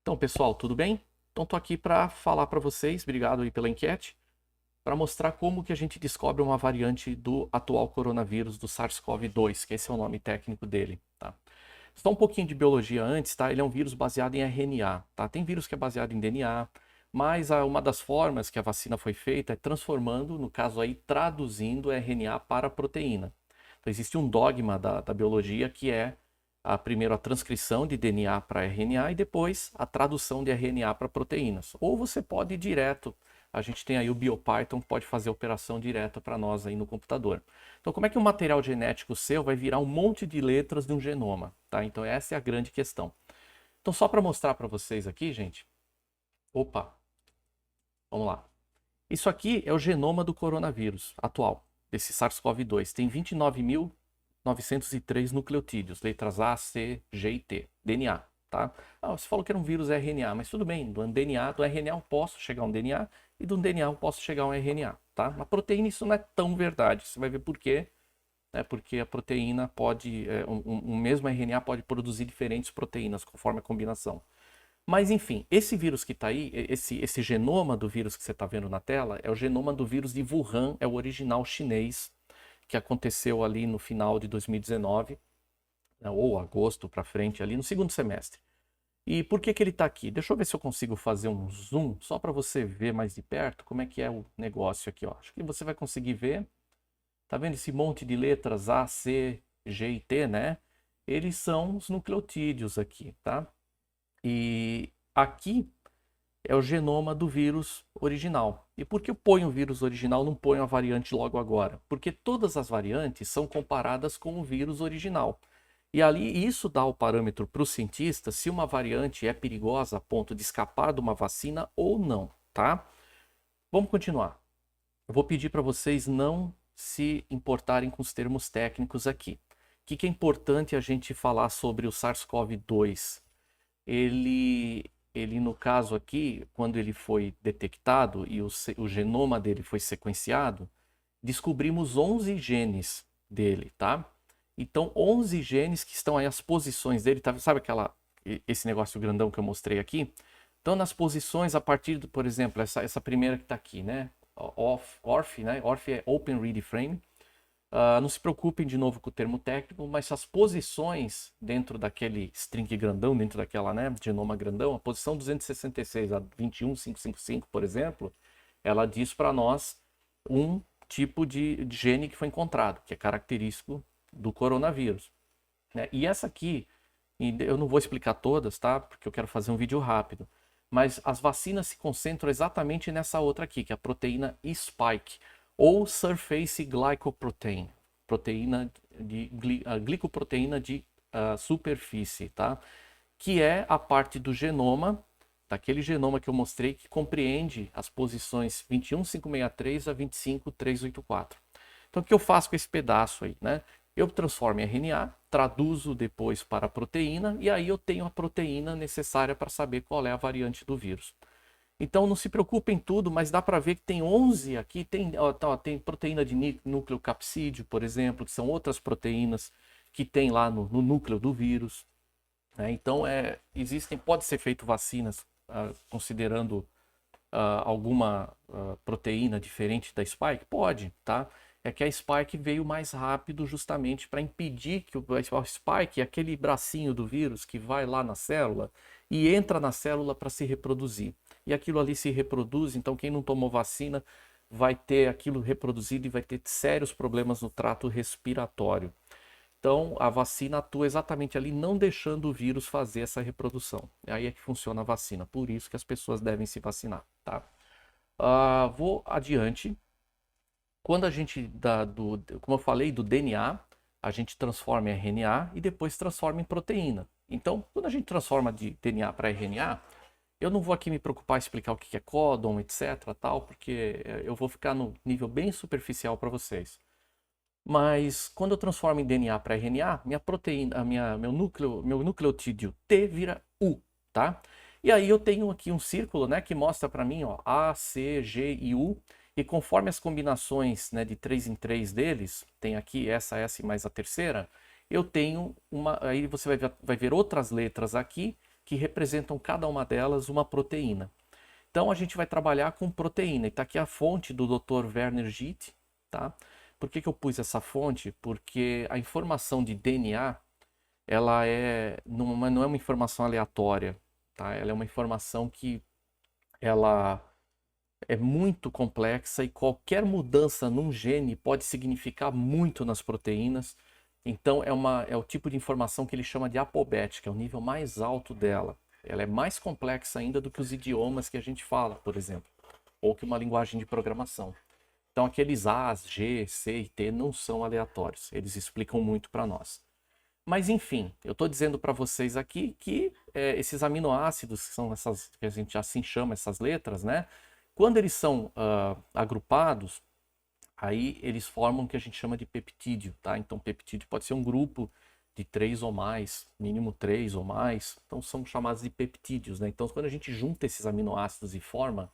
Então, pessoal, tudo bem? Então, estou aqui para falar para vocês, obrigado aí pela enquete, para mostrar como que a gente descobre uma variante do atual coronavírus, do SARS-CoV-2, que esse é o nome técnico dele, tá? Só um pouquinho de biologia antes, tá? Ele é um vírus baseado em RNA, tá? Tem vírus que é baseado em DNA, mas uma das formas que a vacina foi feita é transformando, no caso aí, traduzindo RNA para proteína. Então, existe um dogma da biologia que é primeiro a transcrição de DNA para RNA e depois a tradução de RNA para proteínas. Ou você pode ir direto, a gente tem aí o BioPython que pode fazer a operação direta para nós aí no computador. Então, como é que o material genético seu vai virar um monte de letras de um genoma, tá? Então, essa é a grande questão. Então, só para mostrar para vocês aqui, gente. Opa, vamos lá. Isso aqui é o genoma do coronavírus atual, desse SARS-CoV-2. Tem 29.903 nucleotídeos, letras A, C, G e T, DNA, tá? Você falou que era um vírus RNA, mas tudo bem, do DNA, do RNA eu posso chegar a um DNA e do DNA eu posso chegar a um RNA, tá? Na proteína isso não é tão verdade, você vai ver por quê. Porque a proteína pode, um mesmo RNA pode produzir diferentes proteínas conforme a combinação. Mas enfim, esse vírus que está aí, esse genoma do vírus que você está vendo na tela, é o genoma do vírus de Wuhan, é o original chinês, que aconteceu ali no final de 2019, né, ou agosto para frente, ali no segundo semestre. E por que que ele está aqui? Deixa eu ver se eu consigo fazer um zoom, só para você ver mais de perto como é que é o negócio aqui. Ó. Acho que você vai conseguir ver. Tá vendo esse monte de letras A, C, G e T, né? Eles são os nucleotídeos aqui, tá? E aqui é o genoma do vírus original. E por que eu ponho o vírus original, não ponho a variante logo agora? Porque todas as variantes são comparadas com o vírus original. E ali isso dá o parâmetro para o cientista se uma variante é perigosa a ponto de escapar de uma vacina ou não, tá? Vamos continuar. Eu vou pedir para vocês não se importarem com os termos técnicos aqui. O que é importante a gente falar sobre o SARS-CoV-2? Ele, no caso aqui, quando ele foi detectado e o genoma dele foi sequenciado, descobrimos 11 genes dele, tá? Então, 11 genes que estão aí, as posições dele, tá? Sabe esse negócio grandão que eu mostrei aqui? Então, nas posições, a partir, por exemplo, essa primeira que está aqui, né? ORF, né? ORF é Open Read Frame. Não se preocupem de novo com o termo técnico, mas as posições dentro daquele string grandão, dentro daquela, né, genoma grandão, a posição 266 a 21555, por exemplo, ela diz para nós um tipo de gene que foi encontrado, que é característico do coronavírus, né? E essa aqui, eu não vou explicar todas, tá? Porque eu quero fazer um vídeo rápido. Mas as vacinas se concentram exatamente nessa outra aqui, que é a proteína spike, ou surface glycoprotein, glicoproteína de superfície, tá? Que é a parte do genoma, daquele genoma que eu mostrei, que compreende as posições 21563 a 25384. Então, o que eu faço com esse pedaço aí, né? Eu transformo em RNA, traduzo depois para a proteína, e aí eu tenho a proteína necessária para saber qual é a variante do vírus. Então não se preocupem em tudo, mas dá para ver que tem 11 aqui, tem proteína de núcleo capsídeo, por exemplo, que são outras proteínas que tem lá no núcleo do vírus, né? Então pode ser feito vacinas considerando alguma proteína diferente da spike? Pode, tá? É que a spike veio mais rápido justamente para impedir que o spike é aquele bracinho do vírus que vai lá na célula e entra na célula para se reproduzir. E aquilo ali se reproduz, então quem não tomou vacina vai ter aquilo reproduzido e vai ter sérios problemas no trato respiratório. Então a vacina atua exatamente ali, não deixando o vírus fazer essa reprodução. Aí é que funciona a vacina, por isso que as pessoas devem se vacinar, tá? Vou adiante. Quando a gente como eu falei, do DNA, a gente transforma em RNA e depois transforma em proteína. Então, quando a gente transforma de DNA para RNA, eu não vou aqui me preocupar em explicar o que é códon, etc, tal, porque eu vou ficar no nível bem superficial para vocês. Mas quando eu transformo em DNA para RNA, minha proteína, meu nucleotídeo T vira U, tá? E aí eu tenho aqui um círculo, né, que mostra para mim, ó, A, C, G e U. E conforme as combinações, né, de 3 em 3 deles, tem aqui essa S mais a terceira, eu tenho aí você vai ver outras letras aqui, que representam cada uma delas uma proteína. Então a gente vai trabalhar com proteína. E está aqui a fonte do Dr. Werner Gitt, tá? Por que eu pus essa fonte? Porque a informação de DNA, ela não é uma informação aleatória, tá? Ela é uma informação que ela é muito complexa e qualquer mudança num gene pode significar muito nas proteínas. Então é o tipo de informação que ele chama de apobética, é o nível mais alto dela. Ela é mais complexa ainda do que os idiomas que a gente fala, por exemplo, ou que uma linguagem de programação. Então aqueles A's, G, C e T não são aleatórios, eles explicam muito para nós. Mas enfim, eu estou dizendo para vocês aqui que esses aminoácidos, que são essas que a gente assim chama essas letras, né? Quando eles são agrupados, aí eles formam o que a gente chama de peptídeo, tá? Então peptídeo pode ser um grupo de 3 ou mais, mínimo 3 ou mais, então são chamados de peptídeos, né? Então quando a gente junta esses aminoácidos e forma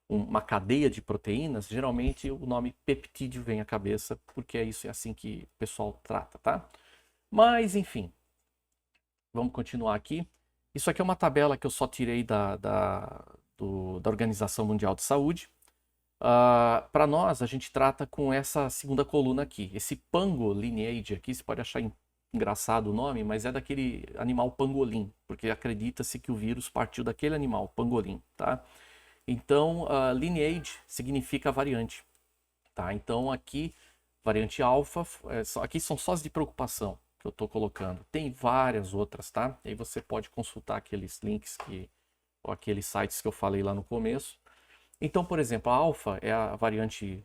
uma cadeia de proteínas, geralmente o nome peptídeo vem à cabeça, porque é assim que o pessoal trata, tá? Mas, enfim, vamos continuar aqui. Isso aqui é uma tabela que eu só tirei da Organização Mundial de Saúde. Para nós, a gente trata com essa segunda coluna aqui. Esse Pango Lineage aqui, você pode achar engraçado o nome, mas é daquele animal pangolim, porque acredita-se que o vírus partiu daquele animal, pangolim, tá? Então, lineage significa variante, tá? Então, aqui, variante alfa, aqui são só as de preocupação que eu estou colocando. Tem várias outras, tá? E aí você pode consultar aqueles links ou aqueles sites que eu falei lá no começo. Então, por exemplo, a alfa é a variante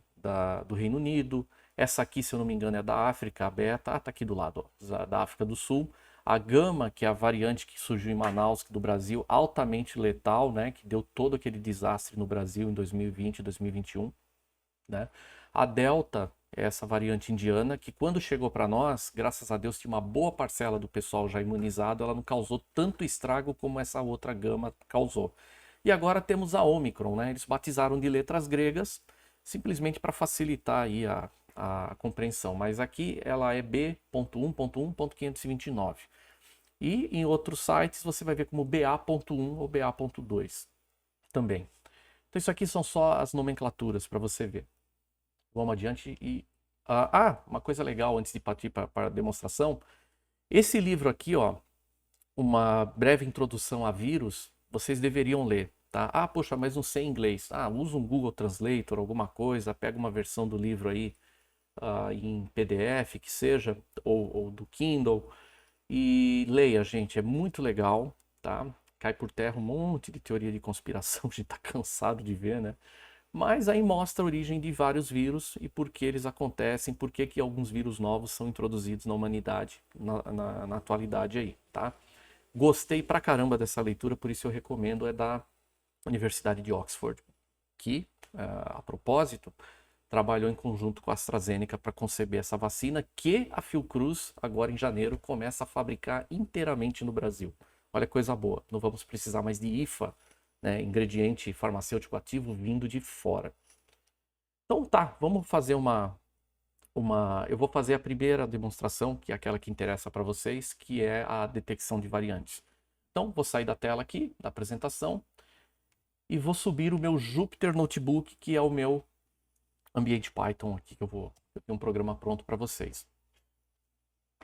do Reino Unido. Essa aqui, se eu não me engano, é da África, a beta. Tá aqui do lado, ó, da África do Sul. A gama, que é a variante que surgiu em Manaus, do Brasil, altamente letal, né? Que deu todo aquele desastre no Brasil em 2020 e 2021, né? A delta é essa variante indiana, que quando chegou para nós, graças a Deus, tinha uma boa parcela do pessoal já imunizado, ela não causou tanto estrago como essa outra gama causou. E agora temos a Omicron, né? Eles batizaram de letras gregas, simplesmente para facilitar aí a compreensão. Mas aqui ela é B.1.1.529. E em outros sites você vai ver como BA.1 ou BA.2 também. Então isso aqui são só as nomenclaturas para você ver. Vamos adiante e... uma coisa legal antes de partir para a demonstração. Esse livro aqui, ó, Uma Breve Introdução a Vírus, vocês deveriam ler, tá? Poxa, mas não sei inglês. Usa um Google Translator, alguma coisa, pega uma versão do livro aí em PDF, que seja, ou do Kindle, e leia, gente, é muito legal, tá? Cai por terra um monte de teoria de conspiração, a gente tá cansado de ver, né? Mas aí mostra a origem de vários vírus e por que eles acontecem, por que alguns vírus novos são introduzidos na humanidade na atualidade aí, tá? Gostei pra caramba dessa leitura, por isso eu recomendo, é da Universidade de Oxford, que, a propósito, trabalhou em conjunto com a AstraZeneca para conceber essa vacina, que a Fiocruz, agora em janeiro, começa a fabricar inteiramente no Brasil. Olha que coisa boa, não vamos precisar mais de IFA, né, ingrediente farmacêutico ativo vindo de fora. Então tá, vamos fazer eu vou fazer a primeira demonstração, que é aquela que interessa para vocês, que é a detecção de variantes. Então, vou sair da tela aqui, da apresentação, e vou subir o meu Jupyter Notebook, que é o meu ambiente Python aqui, que eu tenho um programa pronto para vocês.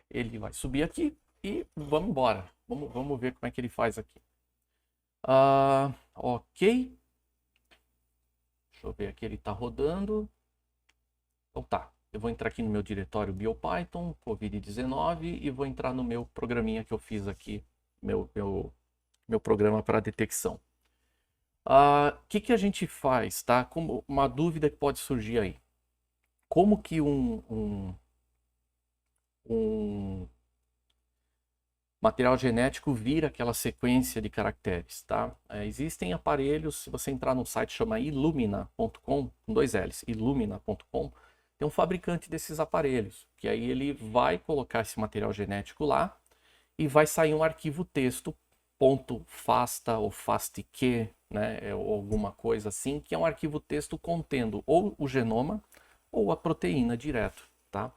Ele vai subir aqui e vamos embora. Vamos ver como é que ele faz aqui. Ok. Deixa eu ver aqui, ele está rodando. Então tá. Eu vou entrar aqui no meu diretório BioPython, Covid-19, e vou entrar no meu programinha que eu fiz aqui, meu programa para detecção. Que a gente faz, tá? Como uma dúvida que pode surgir aí. Como que um material genético vira aquela sequência de caracteres, tá? Existem aparelhos, se você entrar no site chama illumina.com, com 2 L's, illumina.com, tem um fabricante desses aparelhos, que aí ele vai colocar esse material genético lá e vai sair um arquivo texto .fasta ou fastq, né, ou alguma coisa assim, que é um arquivo texto contendo ou o genoma ou a proteína direto, tá?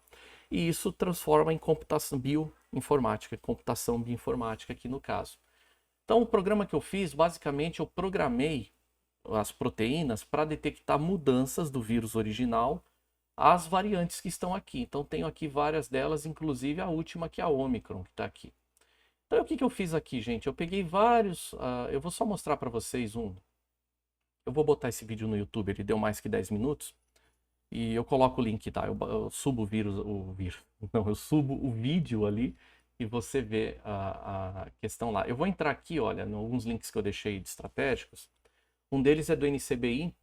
E isso transforma em computação bioinformática, computação bioinformática aqui no caso. Então, o programa que eu fiz, basicamente, eu programei as proteínas para detectar mudanças do vírus original às variantes que estão aqui. Então, tenho aqui várias delas, inclusive a última, que é a Omicron, que está aqui. Então, o que eu fiz aqui, gente? Eu peguei vários... eu vou só mostrar para vocês um. Eu vou botar esse vídeo no YouTube, ele deu mais que 10 minutos. E eu coloco o link, tá? Eu subo não, eu subo o vídeo ali e você vê a questão lá. Eu vou entrar aqui, olha, em alguns links que eu deixei de estratégicos. Um deles é do NCBI.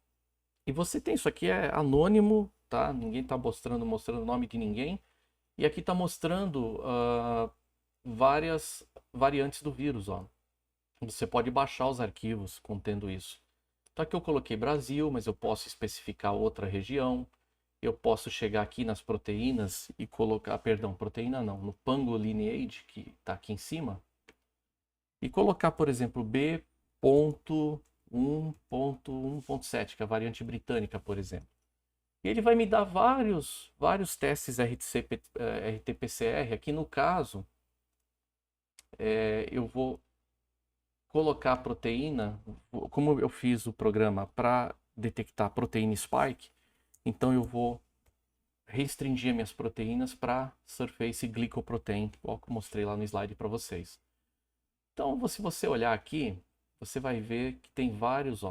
E você tem, isso aqui é anônimo, tá? Ninguém tá mostrando o nome de ninguém. E aqui tá mostrando várias variantes do vírus, ó. Você pode baixar os arquivos contendo isso. Então aqui eu coloquei Brasil, mas eu posso especificar outra região. Eu posso chegar aqui nas proteínas e colocar, perdão, proteína não, no Pango Lineage, que está aqui em cima, e colocar, por exemplo, B.1.1.7, que é a variante britânica, por exemplo. E ele vai me dar vários testes RT-PCR. Aqui no caso, eu vou colocar a proteína, como eu fiz o programa para detectar a proteína spike, então eu vou restringir minhas proteínas para Surface Glycoprotein, igual que eu mostrei lá no slide para vocês. Então, se você olhar aqui, você vai ver que tem várias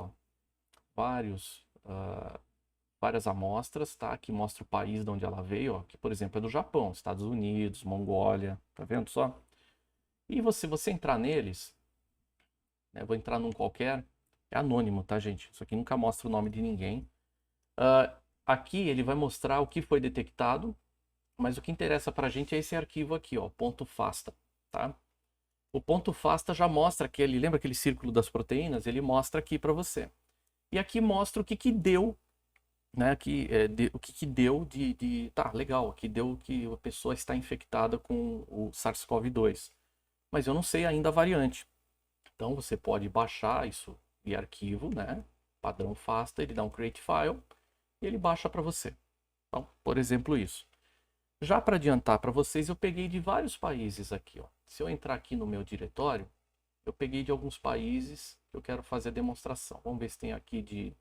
amostras, tá? Que mostra o país de onde ela veio, ó, que por exemplo é do Japão, Estados Unidos, Mongólia, tá vendo só? E você entrar neles, né, vou entrar num qualquer, é anônimo, tá, gente? Isso aqui nunca mostra o nome de ninguém. Aqui ele vai mostrar o que foi detectado, mas o que interessa para a gente é esse arquivo aqui, ó, ponto .fasta, tá? O ponto .fasta já mostra lembra aquele círculo das proteínas? Ele mostra aqui para você. E aqui mostra o que deu, né? O que deu tá, legal, aqui deu que a pessoa está infectada com o SARS-CoV-2. Mas eu não sei ainda a variante. Então você pode baixar isso de arquivo, né? Padrão FASTA, ele dá um create file e ele baixa para você. Então, por exemplo, isso. Já para adiantar para vocês, eu peguei de vários países aqui, ó. Se eu entrar aqui no meu diretório, eu peguei de alguns países que eu quero fazer a demonstração. Vamos ver se tem aqui de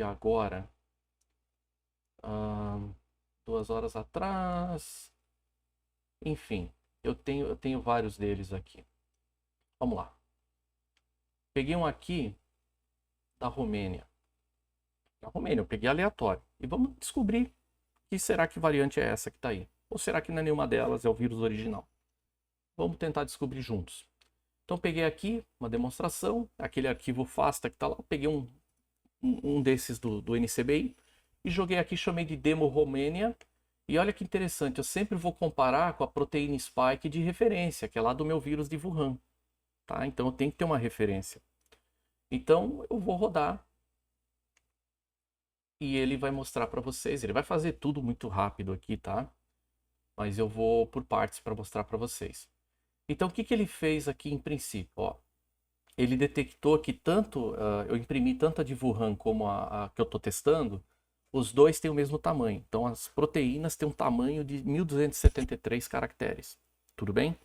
agora. 2 horas atrás. Enfim, eu tenho vários deles aqui. Vamos lá. Peguei um aqui da Romênia. Da Romênia, eu peguei aleatório. E vamos descobrir que será que variante é essa que está aí. Ou será que não é nenhuma delas, é o vírus original? Vamos tentar descobrir juntos. Então peguei aqui uma demonstração, aquele arquivo FASTA que está lá, eu peguei um desses do NCBI e joguei aqui, chamei de demo Romênia. E olha que interessante, eu sempre vou comparar com a proteína spike de referência, que é lá do meu vírus de Wuhan. Tá? Então eu tenho que ter uma referência. Então eu vou rodar e ele vai mostrar para vocês. Ele vai fazer tudo muito rápido aqui, tá? Mas eu vou por partes para mostrar para vocês. Então o que ele fez aqui em princípio? Ó, ele detectou que eu imprimi tanto a de Wuhan como a que eu estou testando, os dois têm o mesmo tamanho. Então as proteínas têm um tamanho de 1273 caracteres. Tudo bem?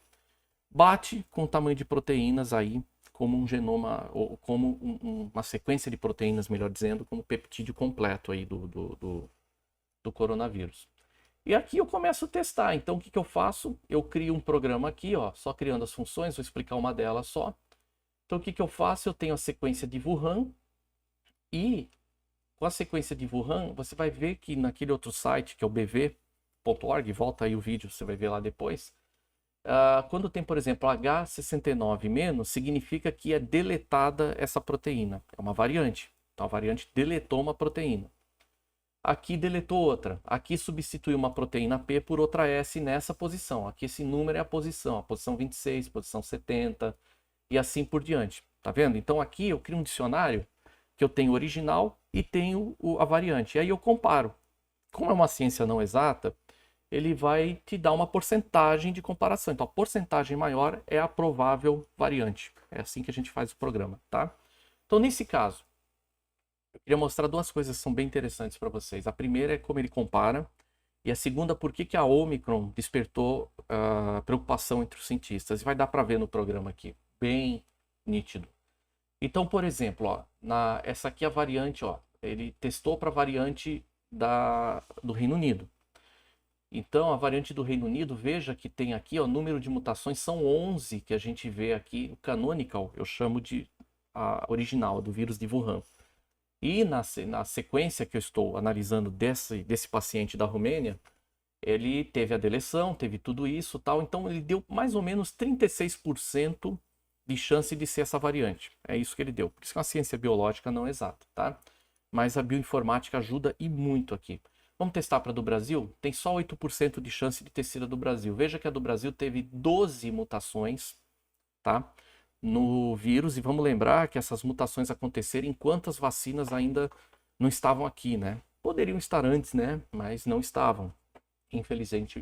Bate com o tamanho de proteínas aí como um genoma, ou como uma sequência de proteínas, melhor dizendo, como peptídeo completo aí do coronavírus. E aqui eu começo a testar. Então o que eu faço? Eu crio um programa aqui, ó, só criando as funções, vou explicar uma delas só. Então o que eu faço? Eu tenho a sequência de Wuhan e com a sequência de Wuhan, você vai ver que naquele outro site, que é o bv.org, volta aí o vídeo, você vai ver lá depois. Quando tem, por exemplo, H69-, significa que é deletada essa proteína. É uma variante. Então a variante deletou uma proteína. Aqui deletou outra. Aqui substituiu uma proteína P por outra S nessa posição. Aqui esse número é a posição 26, posição 70 e assim por diante. Tá vendo? Então aqui eu crio um dicionário que eu tenho o original e tenho a variante. E aí eu comparo. Como é uma ciência não exata, ele vai te dar uma porcentagem de comparação. Então a porcentagem maior é a provável variante. É assim que a gente faz o programa, tá? Então nesse caso, eu queria mostrar duas coisas que são bem interessantes para vocês. A primeira é como ele compara, e a segunda, por que a Omicron despertou preocupação entre os cientistas. E vai dar para ver no programa aqui. bem nítido. Então, por exemplo, ó, essa aqui é a variante, ó, ele testou para a variante do Reino Unido. Então, a variante do Reino Unido, veja que tem aqui, ó, número de mutações são 11 que a gente vê aqui, o canonical, eu chamo de a original, do vírus de Wuhan. E na sequência que eu estou analisando desse paciente da Romênia, ele teve a deleção, teve tudo isso tal, então ele deu mais ou menos 36% de chance de ser essa variante. É isso que ele deu. Por isso que a ciência biológica não é exata, tá? Mas a bioinformática ajuda e muito aqui. Vamos testar para a do Brasil? Tem só 8% de chance de ter sido a do Brasil. Veja que a do Brasil teve 12 mutações, tá? No vírus, e vamos lembrar que essas mutações aconteceram enquanto as vacinas ainda não estavam aqui, né? Poderiam estar antes, né? Mas não estavam. Infelizmente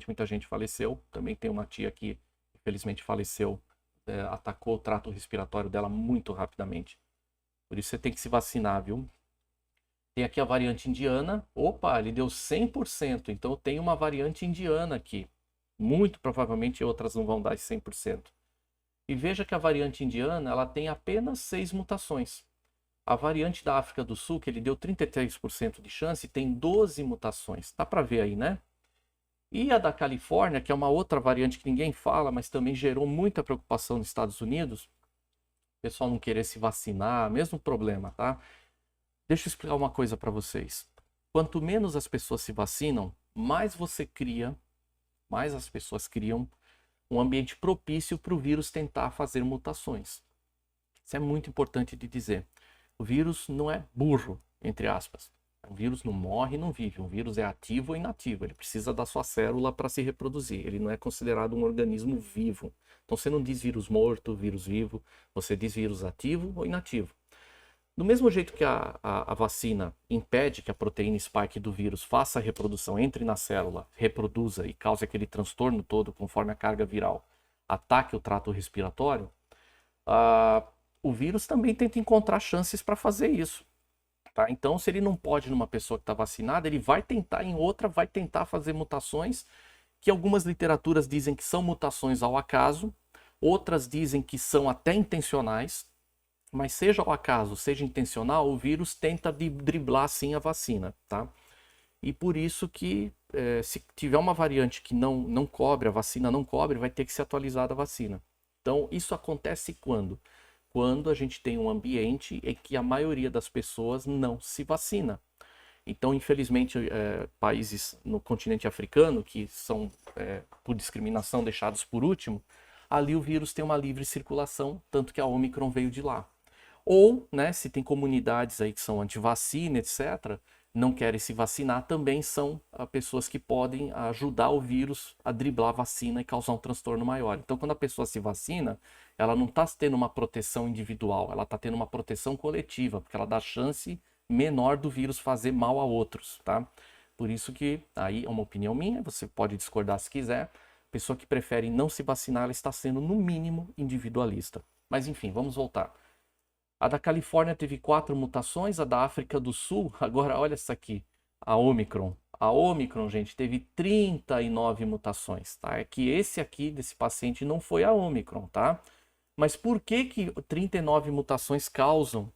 muita gente faleceu. Também tem uma tia que infelizmente faleceu, atacou o trato respiratório dela muito rapidamente. Por isso você tem que se vacinar, viu? Tem aqui a variante indiana. Opa, ele deu 100%. Então tem uma variante indiana aqui. Muito provavelmente outras não vão dar esse 100%. E veja que a variante indiana ela tem apenas 6 mutações. A variante da África do Sul, que ele deu 33% de chance, tem 12 mutações. Dá para ver aí, né? E a da Califórnia, que é uma outra variante que ninguém fala, mas também gerou muita preocupação nos Estados Unidos. O pessoal não querer se vacinar, mesmo problema, tá? Deixa eu explicar uma coisa para vocês. Quanto menos as pessoas se vacinam, mais as pessoas criam um ambiente propício para o vírus tentar fazer mutações. Isso é muito importante de dizer. O vírus não é burro, entre aspas. O vírus não morre e não vive. O vírus é ativo ou inativo. Ele precisa da sua célula para se reproduzir. Ele não é considerado um organismo vivo. Então você não diz vírus morto, vírus vivo. Você diz vírus ativo ou inativo. Do mesmo jeito que a vacina impede que a proteína spike do vírus faça a reprodução, entre na célula, reproduza e cause aquele transtorno todo conforme a carga viral ataque o trato respiratório, o vírus também tenta encontrar chances para fazer isso. Tá? Então, se ele não pode numa pessoa que está vacinada, ele vai tentar em outra, vai tentar fazer mutações que algumas literaturas dizem que são mutações ao acaso, outras dizem que são até intencionais, mas seja ao acaso, seja intencional, o vírus tenta driblar sim a vacina, tá? E por isso que se tiver uma variante que não cobre, a vacina não cobre, vai ter que ser atualizada a vacina. Então, isso acontece quando? Quando a gente tem um ambiente em que a maioria das pessoas não se vacina. Então, infelizmente, países no continente africano, que são, por discriminação, deixados por último, ali o vírus tem uma livre circulação, tanto que a Omicron veio de lá. Ou, né, se tem comunidades aí que são anti-vacina, etc., não querem se vacinar, também são pessoas que podem ajudar o vírus a driblar a vacina e causar um transtorno maior. Então, quando a pessoa se vacina, ela não está tendo uma proteção individual, ela está tendo uma proteção coletiva, porque ela dá chance menor do vírus fazer mal a outros, tá? Por isso que, aí é uma opinião minha, você pode discordar se quiser, a pessoa que prefere não se vacinar, ela está sendo, no mínimo, individualista. Mas, enfim, vamos voltar. A da Califórnia teve 4 mutações, a da África do Sul, agora olha essa aqui, a Omicron. A Omicron, gente, teve 39 mutações, tá? É que esse aqui, desse paciente, não foi a Omicron, tá? Mas por que 39 mutações causam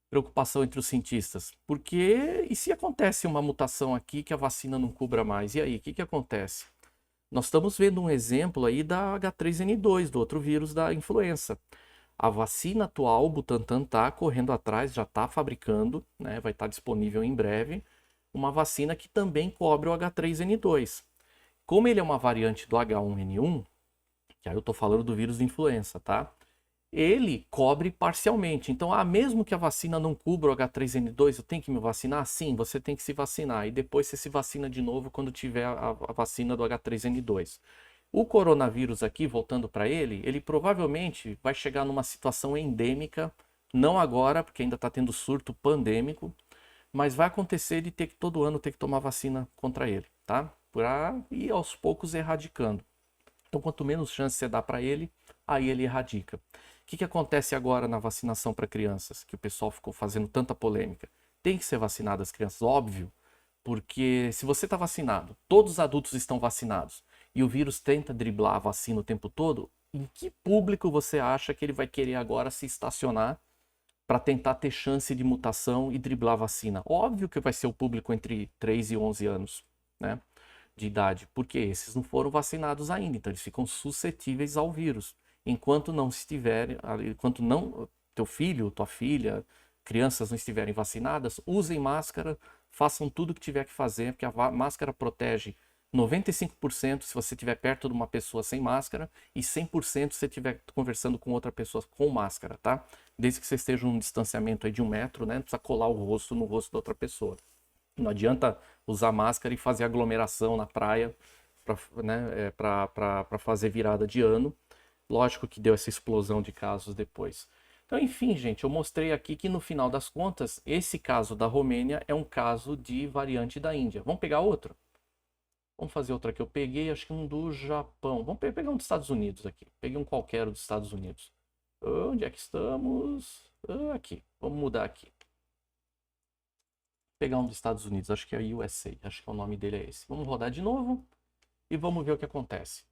preocupação entre os cientistas? Porque, e se acontece uma mutação aqui que a vacina não cubra mais? E aí, o que acontece? Nós estamos vendo um exemplo aí da H3N2, do outro vírus da influenza. A vacina atual, o Butantan está correndo atrás, já está fabricando, né, vai estar disponível em breve, uma vacina que também cobre o H3N2. Como ele é uma variante do H1N1, que aí eu estou falando do vírus de influenza, tá? Ele cobre parcialmente. Então, mesmo que a vacina não cubra o H3N2, eu tenho que me vacinar? Sim, você tem que se vacinar. E depois você se vacina de novo quando tiver a vacina do H3N2. O coronavírus aqui, voltando para ele provavelmente vai chegar numa situação endêmica, não agora, porque ainda está tendo surto pandêmico, mas vai acontecer de ter que todo ano ter que tomar vacina contra ele, tá? Para ir aos poucos erradicando. Então, quanto menos chance você dá para ele, aí ele erradica. O que acontece agora na vacinação para crianças, que o pessoal ficou fazendo tanta polêmica? Tem que ser vacinado as crianças, óbvio, porque se você está vacinado, todos os adultos estão vacinados, e o vírus tenta driblar a vacina o tempo todo, em que público você acha que ele vai querer agora se estacionar para tentar ter chance de mutação e driblar a vacina? Óbvio que vai ser o público entre 3 e 11 anos, né, de idade, porque esses não foram vacinados ainda, então eles ficam suscetíveis ao vírus. Enquanto não estiverem, enquanto não, teu filho, tua filha, crianças não estiverem vacinadas, usem máscara, façam tudo o que tiver que fazer, porque a máscara protege 95% se você estiver perto de uma pessoa sem máscara e 100% se você estiver conversando com outra pessoa com máscara, tá? Desde que você esteja num distanciamento aí de 1 metro, né? Não precisa colar o rosto no rosto da outra pessoa. Não adianta usar máscara e fazer aglomeração na praia para, né, para fazer virada de ano. Lógico que deu essa explosão de casos depois. Então, enfim, gente, eu mostrei aqui que no final das contas, esse caso da Romênia é um caso de variante da Índia. Vamos pegar outro? Vamos fazer outra que eu peguei, acho que um do Japão. Vamos pegar um dos Estados Unidos aqui. Peguei um qualquer dos Estados Unidos. Onde é que estamos? Aqui. Vamos mudar aqui. Pegar um dos Estados Unidos, acho que é a USA. Acho que o nome dele é esse. Vamos rodar de novo e vamos ver o que acontece.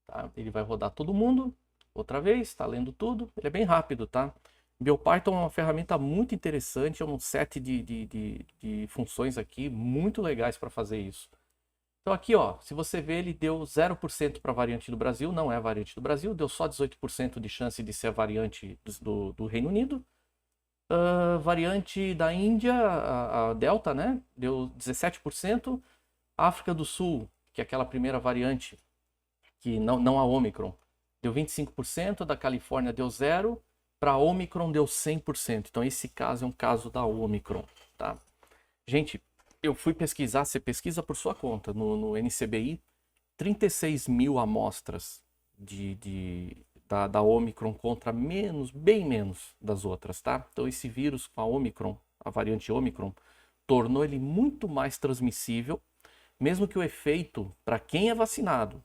Tá? Ele vai rodar todo mundo. Outra vez, está lendo tudo. Ele é bem rápido, tá? BioPython é uma ferramenta muito interessante. É um set de funções aqui muito legais para fazer isso. Então aqui, ó, se você ver, ele deu 0% para a variante do Brasil, não é a variante do Brasil, deu só 18% de chance de ser a variante do Reino Unido. Variante da Índia, a Delta, né, deu 17%. África do Sul, que é aquela primeira variante, que não a Omicron, deu 25%, da Califórnia deu 0%, para a Omicron deu 100%. Então esse caso é um caso da Omicron, tá? Gente, eu fui pesquisar, você pesquisa por sua conta, no NCBI, 36 mil amostras da Omicron contra bem menos das outras, tá? Então esse vírus com a Omicron, a variante Omicron, tornou ele muito mais transmissível, mesmo que o efeito para quem é vacinado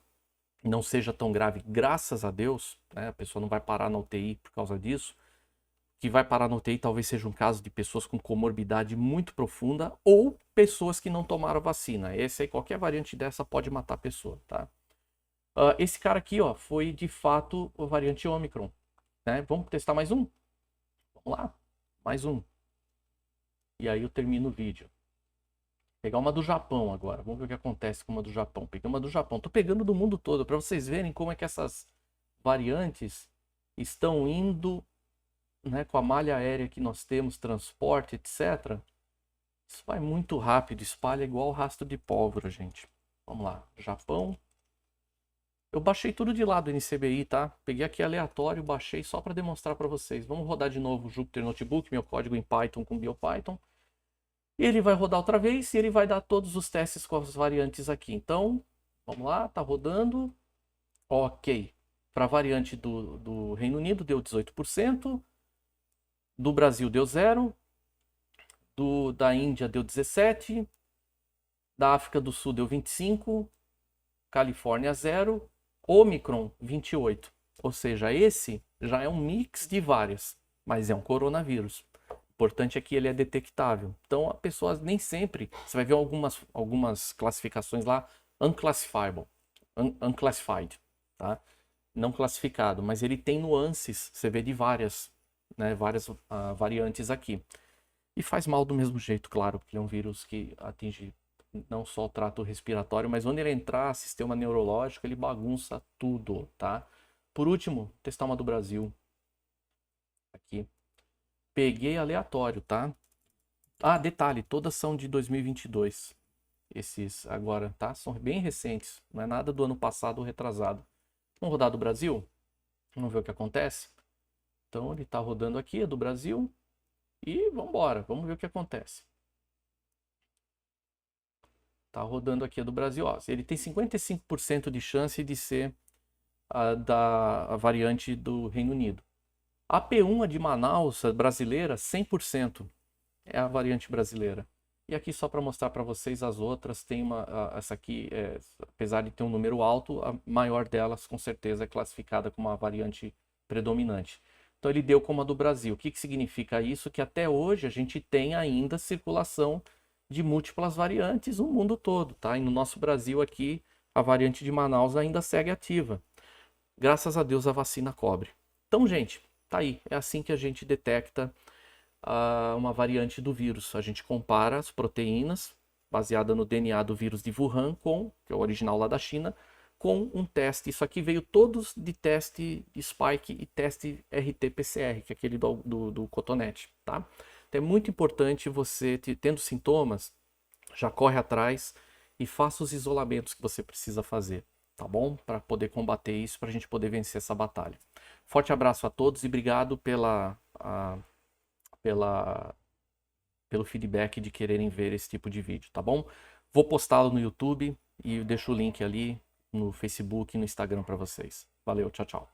não seja tão grave, graças a Deus, né? A pessoa não vai parar na UTI por causa disso. Que vai parar na UTI talvez seja um caso de pessoas com comorbidade muito profunda ou pessoas que não tomaram vacina. Esse aí, qualquer variante dessa pode matar a pessoa, tá? Esse cara aqui, ó, foi de fato a variante Omicron, né? Vamos testar mais um? Vamos lá, mais um. E aí eu termino o vídeo. Vou pegar uma do Japão agora. Vamos ver o que acontece com uma do Japão. Peguei uma do Japão. Tô pegando do mundo todo para vocês verem como é que essas variantes estão indo, né, com a malha aérea que nós temos, transporte, etc. Isso vai muito rápido, espalha igual rastro de pólvora, gente. Vamos lá, Japão. Eu baixei tudo de lá do NCBI, tá? Peguei aqui aleatório, baixei só para demonstrar para vocês. Vamos rodar de novo o Jupyter Notebook, meu código em Python com BioPython. E ele vai rodar outra vez e ele vai dar todos os testes com as variantes aqui. Então, vamos lá, tá rodando. Ok. Para a variante do Reino Unido deu 18%. Do Brasil deu 0%. Da Índia deu 17%. Da África do Sul deu 25%. Califórnia 0%. Omicron 28%. Ou seja, esse já é um mix de várias, mas é um coronavírus. O importante é que ele é detectável. Então, a pessoa nem sempre... Você vai ver algumas classificações lá, unclassifiable, unclassified, tá? Não classificado, mas ele tem nuances, você vê de várias, né, várias variantes aqui. E faz mal do mesmo jeito, claro, porque ele é um vírus que atinge não só o trato respiratório, mas onde ele entrar, sistema neurológico, ele bagunça tudo, tá? Por último, testar uma do Brasil. Aqui. Peguei aleatório, tá? Ah, detalhe, todas são de 2022. Esses agora, tá? São bem recentes, não é nada do ano passado ou retrasado. Vamos rodar do Brasil? Vamos ver o que acontece? Então ele está rodando aqui, é do Brasil. E vamos embora, vamos ver o que acontece. Está rodando aqui, é do Brasil. Ó, ele tem 55% de chance de ser a variante do Reino Unido. A P1, a de Manaus, a brasileira, 100% é a variante brasileira. E aqui só para mostrar para vocês as outras, tem essa aqui, apesar de ter um número alto, a maior delas com certeza é classificada como a variante predominante. Então ele deu como a do Brasil. O que significa isso? Que até hoje a gente tem ainda circulação de múltiplas variantes no mundo todo, tá? E no nosso Brasil aqui a variante de Manaus ainda segue ativa. Graças a Deus a vacina cobre. Então, gente, tá aí. É assim que a gente detecta uma variante do vírus. A gente compara as proteínas baseada no DNA do vírus de Wuhan, que é o original lá da China, com um teste. Isso aqui veio todos de teste Spike e teste RT-PCR, que é aquele do cotonete, tá? Então é muito importante você, tendo sintomas, já corre atrás e faça os isolamentos que você precisa fazer, tá bom? Para poder combater isso, para a gente poder vencer essa batalha. Forte abraço a todos e obrigado pelo feedback de quererem ver esse tipo de vídeo, tá bom? Vou postá-lo no YouTube e deixo o link ali no Facebook e no Instagram para vocês. Valeu, tchau, tchau.